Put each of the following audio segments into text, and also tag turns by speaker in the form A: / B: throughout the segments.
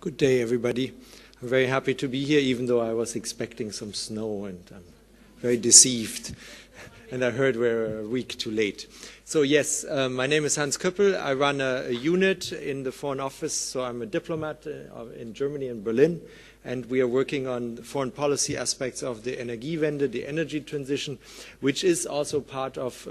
A: Good day, everybody. I'm very happy to be here, even though I was expecting some snow, and I'm very deceived. And I heard we're a week too late. So yes, my name is Hans Koeppel. I run a unit in the Foreign Office, so I'm a diplomat in Germany and Berlin. And we are working on foreign policy aspects of the Energiewende, the energy transition, which is also part of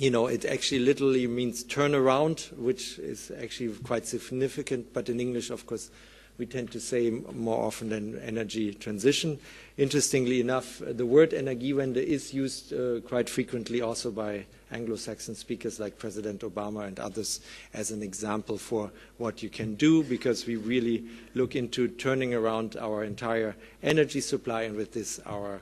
A: it actually literally means turnaround, which is actually quite significant. But in English, of course, we tend to say more often than energy transition. Interestingly enough, the word Energiewende is used quite frequently also by Anglo-Saxon speakers like President Obama and others as an example for what you can do, because we really look into turning around our entire energy supply and with this our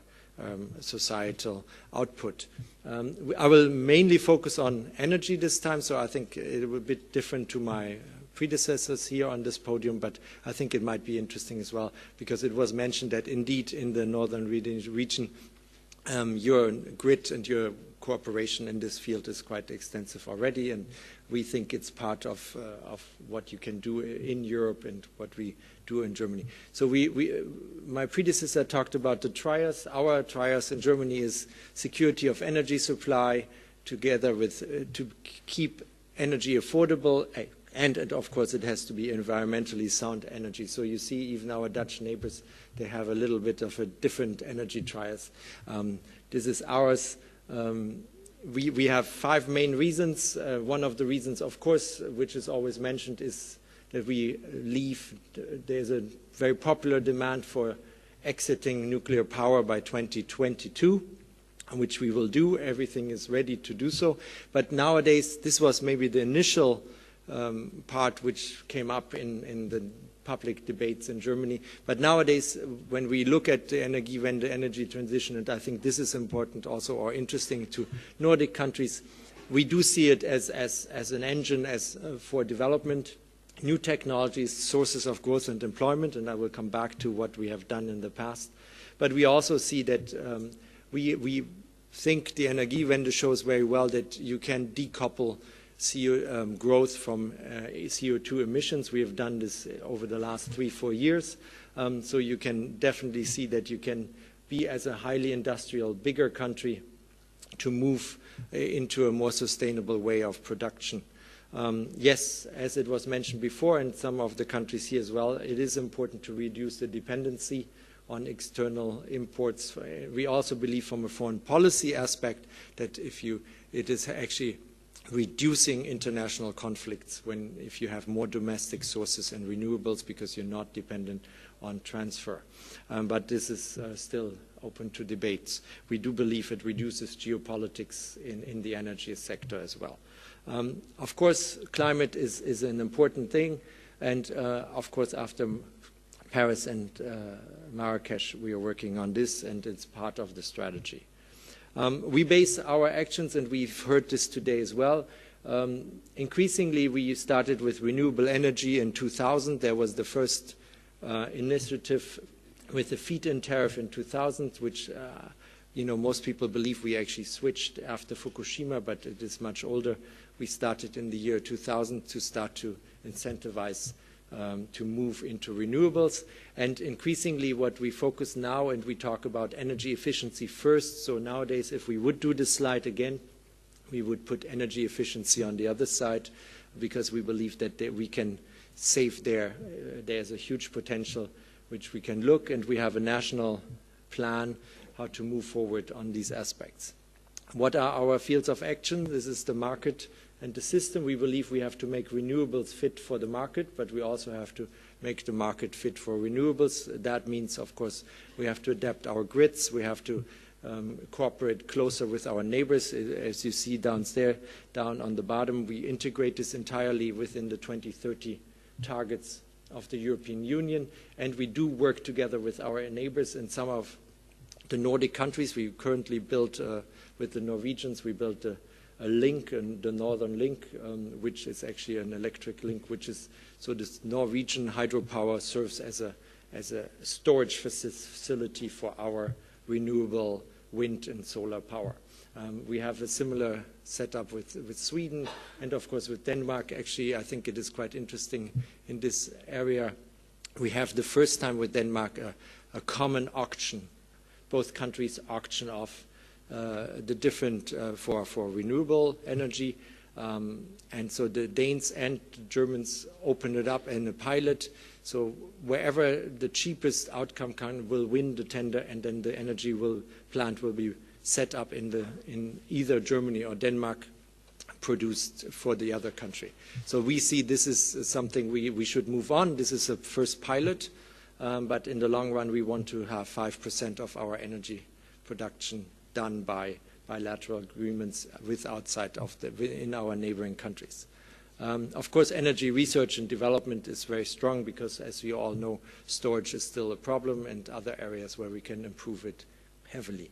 A: societal output. I will mainly focus on energy this time, so I think it will be a bit different to my predecessors here on this podium, but I think it might be interesting as well, because it was mentioned that indeed in the northern region, your grid and your cooperation in this field is quite extensive already, and we think it's part of what you can do in Europe and what we do in Germany. So my predecessor talked about the trias. Our trias in Germany is security of energy supply, together with to keep energy affordable, and of course it has to be environmentally sound energy. So you see even our Dutch neighbors, they have a little bit of a different energy trias. This is ours. We have 5 main reasons. One of the reasons, of course, which is always mentioned, is that there's a very popular demand for exiting nuclear power by 2022, which we will do. Everything is ready to do so. But nowadays, this was maybe the initial part which came up in the public debates in Germany. But nowadays, when we look at the Energiewende, energy transition, and I think this is important also or interesting to Nordic countries, we do see it as an engine for development, new technologies, sources of growth and employment, and I will come back to what we have done in the past. But we also see that we think the Energiewende shows very well that you can decouple growth from CO2 emissions. We have done this over the last 3-4 years. So you can definitely see that you can be, as a highly industrial, bigger country, to move into a more sustainable way of production. Yes, as it was mentioned before, and some of the countries here as well, it is important to reduce the dependency on external imports. We also believe from a foreign policy aspect that it is actually reducing international conflicts if you have more domestic sources and renewables, because you're not dependent on transfer. But this is still open to debates. We do believe it reduces geopolitics in the energy sector as well. Of course, climate is an important thing, and of course after Paris and Marrakesh we are working on this, and it's part of the strategy. We base our actions, and we've heard this today as well. Increasingly, we started with renewable energy in 2000. There was the first initiative with the feed-in tariff in 2000, which most people believe we actually switched after Fukushima, but it is much older. We started in the year 2000 to start to incentivize to move into renewables. And increasingly what we focus now, and we talk about energy efficiency first. So nowadays, if we would do this slide again, we would put energy efficiency on the other side, because we believe that we can save there. There's a huge potential which we can look, and we have a national plan how to move forward on these aspects. What are our fields of action? This is the market and the system. We believe we have to make renewables fit for the market, but we also have to make the market fit for renewables. That means, of course, we have to adapt our grids. We have to cooperate closer with our neighbors. As you see down on the bottom, we integrate this entirely within the 2030 targets of the European Union, and we do work together with our neighbors in some of the Nordic countries. We currently built, with the Norwegians, we built a link, the Northern Link, which is actually an electric link, so this Norwegian hydropower serves as a storage facility for our renewable wind and solar power. We have a similar setup with Sweden and, of course, with Denmark. Actually, I think it is quite interesting in this area. we have the first time with Denmark a common auction. Both countries auction off the different for renewable energy, and so the Danes and the Germans open it up in a pilot. So wherever the cheapest outcome will win the tender, and then the energy plant will be set up in either Germany or Denmark, produced for the other country. So we see this is something we should move on. This is a first pilot, but in the long run we want to have 5% of our energy production done by bilateral agreements in our neighboring countries. Of course, energy research and development is very strong because, as we all know, storage is still a problem and other areas where we can improve it heavily.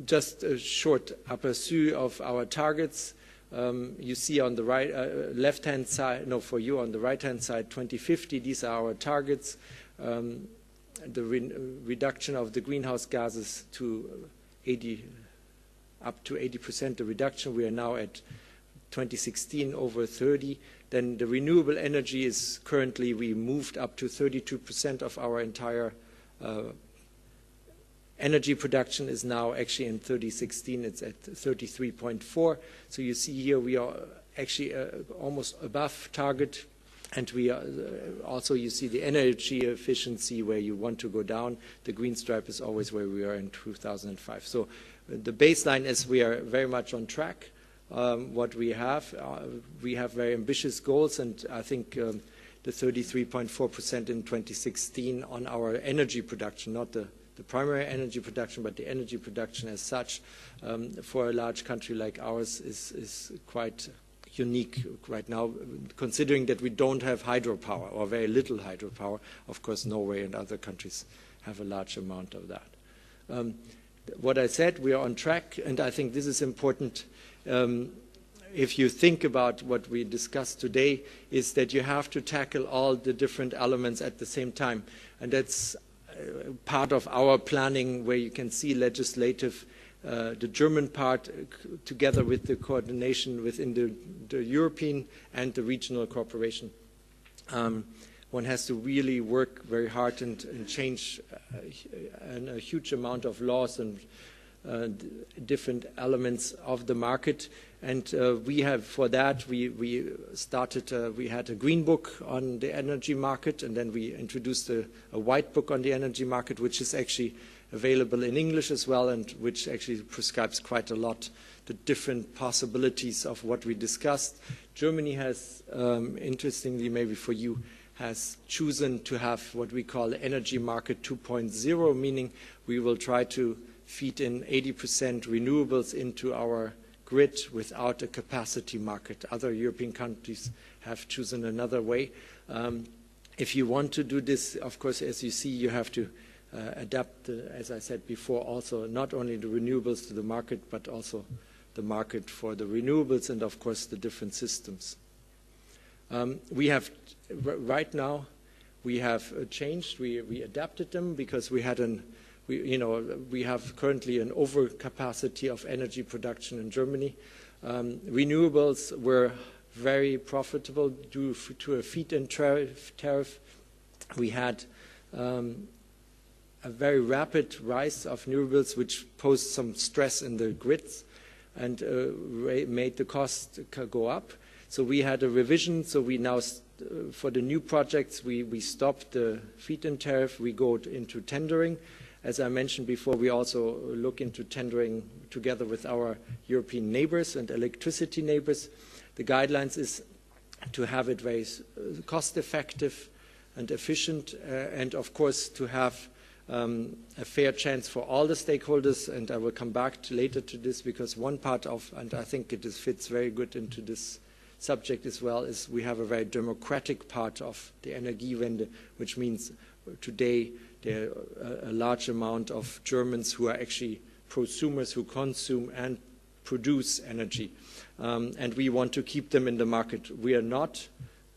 A: Just a short aperçu of our targets. You see on the right, left-hand side, no, for you on the right-hand side, 2050, these are our targets. The reduction of the greenhouse gases to up to 80% the reduction. We are now at 2016 over 30. Then the renewable energy is currently, we moved up to 32% of our entire energy production is now actually in 2016, it's at 33.4. So you see here we are actually almost above target. And we are also, you see the energy efficiency where you want to go down. The green stripe is always where we are in 2005. So the baseline is we are very much on track. What we have very ambitious goals, and I think the 33.4% in 2016 on our energy production, not the primary energy production, but the energy production as such, for a large country like ours is quite unique right now, considering that we don't have hydropower or very little hydropower. Of course, Norway and other countries have a large amount of that. What I said, we are on track, and I think this is important. If you think about what we discussed today, is that you have to tackle all the different elements at the same time, and that's part of our planning, where you can see legislative, the German part, together with the coordination within the European and the regional cooperation. One has to really work very hard and change a huge amount of laws and different elements of the market. And we have, for that, we started, we had a green book on the energy market, and then we introduced a white book on the energy market, which is actually available in English as well, and which actually prescribes quite a lot the different possibilities of what we discussed. Germany has, interestingly maybe for you, has chosen to have what we call Energy Market 2.0, meaning we will try to feed in 80% renewables into our grid without a capacity market. Other European countries have chosen another way. If you want to do this, of course, as you see, you have to adapt, as I said before, also not only the renewables to the market, but also the market for the renewables and, of course, the different systems. We have, right now, we have changed, we adapted them because we had we have currently an overcapacity of energy production in Germany. Renewables were very profitable due to a feed-in tariff. We had a very rapid rise of renewables, which posed some stress in the grids and made the cost go up. So we had a revision. So we now, for the new projects, we stopped the feed-in tariff. We go into tendering. As I mentioned before, we also look into tendering together with our European neighbors and electricity neighbors. The guidelines is to have it very cost-effective and efficient, and of course to have a fair chance for all the stakeholders. And I will come back later to this, because one part of, and I think it fits very good into this subject as well, is we have a very democratic part of the Energiewende, which means today there are a large amount of Germans who are actually prosumers, who consume and produce energy. And we want to keep them in the market. We are not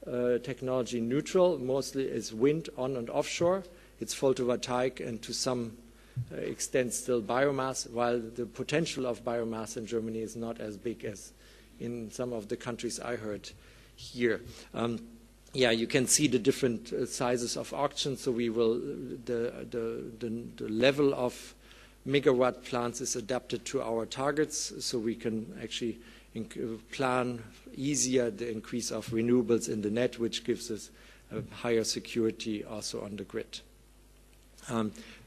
A: technology neutral. Mostly is wind on and offshore. It's photovoltaic and to some extent still biomass, while the potential of biomass in Germany is not as big as in some of the countries I heard here. yeah, you can see the different sizes of auctions. So we will the level of megawatt plants is adapted to our targets, so we can actually plan easier the increase of renewables in the net, which gives us a higher security also on the grid.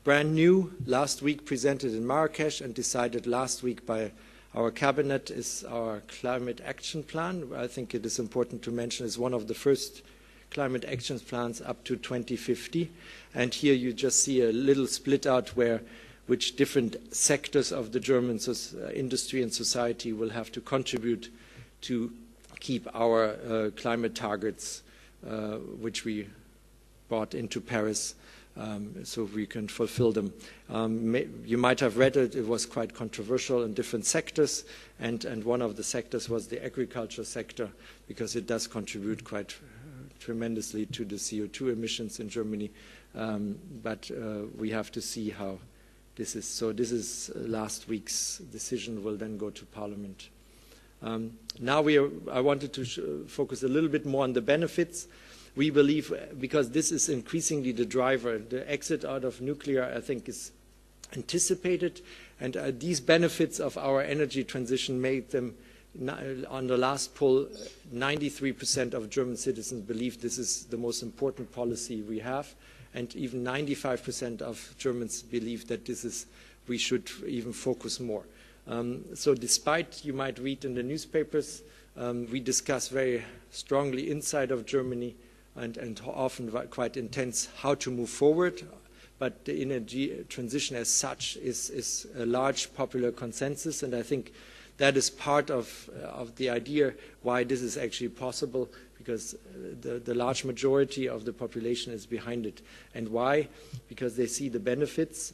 A: Brand new, last week presented in Marrakesh and decided last week by our cabinet is our climate action plan. I think it is important to mention it's one of the first climate action plans up to 2050. And here you just see a little split out which different sectors of the German industry and society will have to contribute to keep our climate targets, which we brought into Paris, so we can fulfill them. You might have read it, it was quite controversial in different sectors, and one of the sectors was the agriculture sector, because it does contribute quite tremendously to the CO2 emissions in Germany, but we have to see how this is. So this is last week's decision, will then go to Parliament. Now I wanted to focus a little bit more on the benefits. We believe, because this is increasingly the driver, the exit out of nuclear, I think, is anticipated, and these benefits of our energy transition made them, on the last poll, 93% of German citizens believe this is the most important policy we have, and even 95% of Germans believe that we should even focus more. So despite, you might read in the newspapers, we discuss very strongly inside of Germany and often quite intense how to move forward, but the energy transition as such is a large popular consensus, and I think that is part of the idea why this is actually possible, because the large majority of the population is behind it. And why? Because they see the benefits.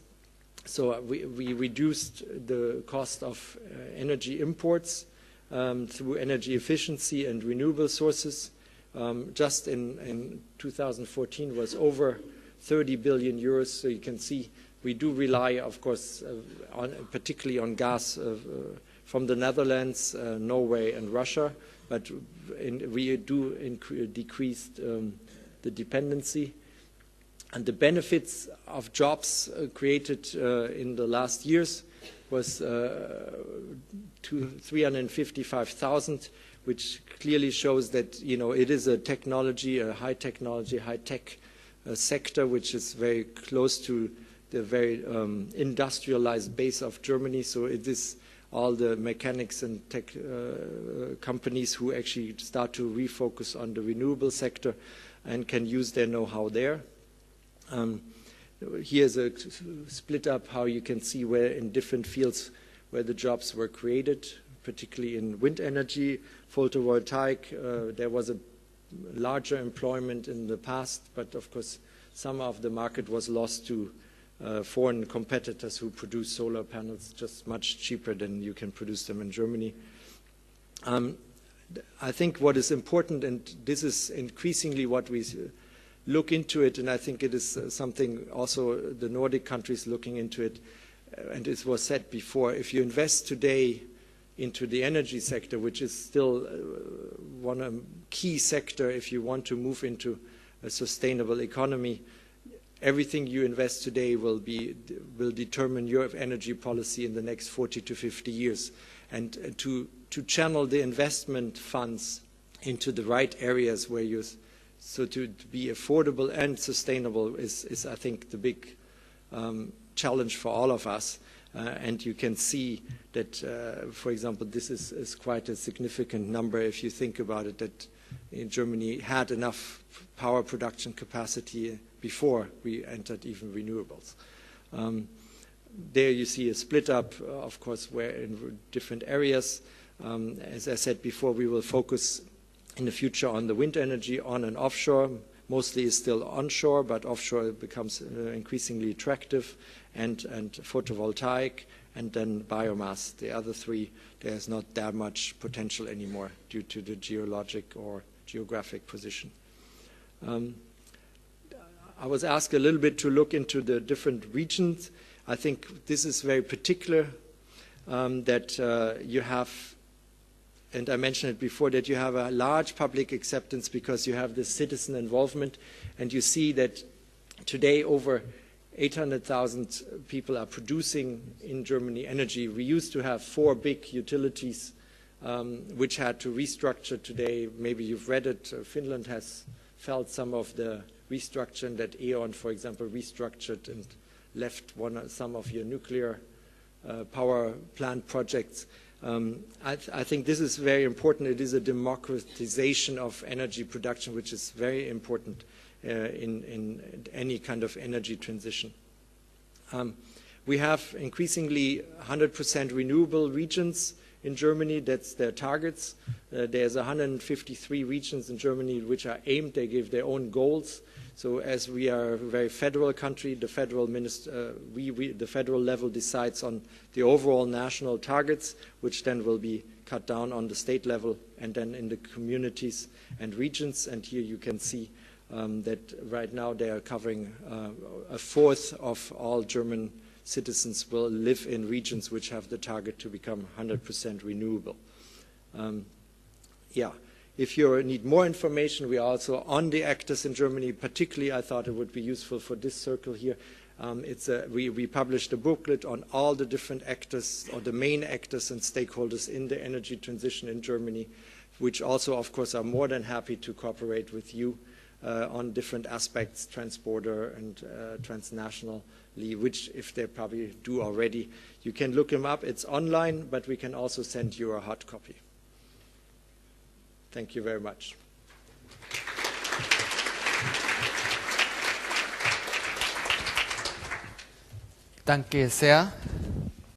A: So we reduced the cost of energy imports through energy efficiency and renewable sources. Just in 2014 was over 30 billion euros. So you can see we do rely, of course, particularly on gas from the Netherlands, Norway, and Russia, but we do decrease the dependency. And the benefits of jobs created in the last years was 355,000, which clearly shows that it is a technology, a high technology, high tech sector, which is very close to the very industrialized base of Germany. So it is all the mechanics and tech companies who actually start to refocus on the renewable sector and can use their know-how there. Here's a split up how you can see where in different fields where the jobs were created, particularly in wind energy, photovoltaic. There was a larger employment in the past, but of course some of the market was lost to foreign competitors who produce solar panels just much cheaper than you can produce them in Germany. I think what is important, and this is increasingly what we look into it, and I think it is something also the Nordic countries looking into it, and it was said before, if you invest today into the energy sector, which is still one key sector if you want to move into a sustainable economy, everything you invest today will determine your energy policy in the next 40 to 50 years. And to channel the investment funds into the right areas where so to be affordable and sustainable is I think, the big challenge for all of us. And you can see that, for example, this is quite a significant number if you think about it, that Germany had enough power production capacity before we entered even renewables. There you see a split up, of course, where in different areas. As I said before, we will focus in the future on the wind energy on and offshore. Mostly is still onshore, but offshore becomes increasingly attractive, and photovoltaic, and then biomass. The other three, there's not that much potential anymore due to the geologic or geographic position. I was asked a little bit to look into the different regions. I think this is very particular, that you have and I mentioned it before, that you have a large public acceptance because you have this citizen involvement, and you see that today over 800,000 people are producing in Germany energy. We used to have 4 big utilities which had to restructure today. Maybe you've read it. Finland has felt some of the restructuring that E.ON, for example, restructured and left some of your nuclear power plant projects. I think this is very important. It is a democratization of energy production, which is very important in any kind of energy transition. We have increasingly 100% renewable regions in Germany. That's their targets. There's 153 regions in Germany which are aimed. They give their own goals. So as we are a very federal country, the federal the federal level decides on the overall national targets, which then will be cut down on the state level and then in the communities and regions. And here you can see that right now they are covering 1/4 of all German citizens will live in regions which have the target to become 100% renewable. If you need more information, we are also on the actors in Germany. Particularly, I thought it would be useful for this circle here. We published a booklet on all the different actors, or the main actors and stakeholders in the energy transition in Germany, which also, of course, are more than happy to cooperate with you on different aspects, transborder and transnationally, which, if they probably do already, you can look them up. It's online, but we can also send you a hard copy. Thank you very much.
B: Danke sehr.